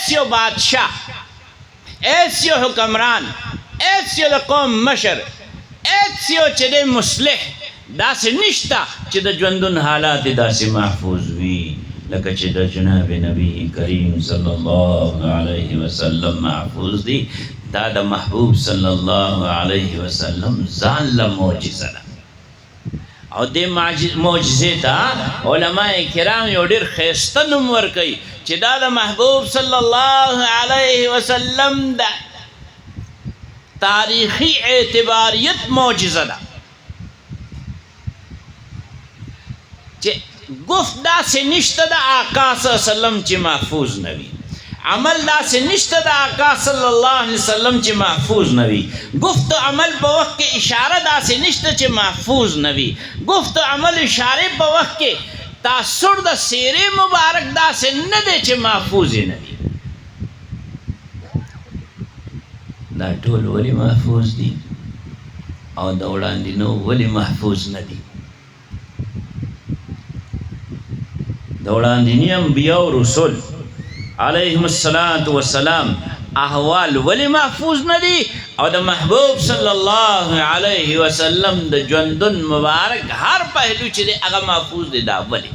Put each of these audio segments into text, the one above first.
ایسیو بادشاہ ایسیو حکمران ایسیو د قوم مشر ایسیو چې د مصلح داسې نشته چې د ژوندون حالات داسې محفوظ وي لکه چې د جناب نبی کریم صلی الله علیه وسلم محفوظ دي دا د محبوب صلی الله علیه وسلم ځان له معجزه ده او دې معجزې ته علماء کرام یو ډېر ښایسته نوم ورکوي چې دا د محبوب صلی الله علیه وسلم د تاریخی اعتباریت معجزه ده چې گفت داسې نشته د آقا صلی الله علیه وسلم چې محفوظ نه وي عمل داسې نشته د آقا صلی الله علیه وسلم چې محفوظ نه وي گفت عمل په وخت کې اشاره داسې نشته چې محفوظ نه وي گفت عمل اشاره په وخت کې تاثر د سیرې مبارک داسې نه دی چې محفوظ نه وي دا ټول ولې محفوظ دي او د وړاندینو ولې محفوظ نه دي د وړاندیني انبیاء او رسول علیهم السلام احوال ولی محفوظ ندی او د محبوب صلی الله علیه وسلم د ژوندون مبارک هر پهلو چې دی هغه محفوظ دی دا ولی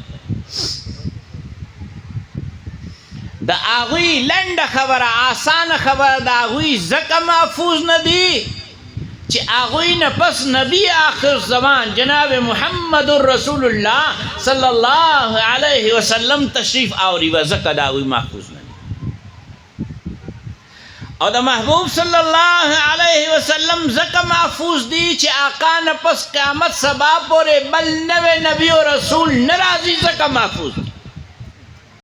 د هغوی لنډه خبره آسانه خبره د هغوی ځکه محفوظ ندی چې هغوی نه پس نبی آخر زمان جناب محمد رسول الله صلی الله علیه وسلم تشریف آوری و ځکه د هغوی محفوظ ندی او د محبوب صلی الله علیه وسلم ځکه محفوظ دی چې آقا نه پس قیامت سبا پورې بل نوی نبی و رسول نه راځي ځکه محفوظ دی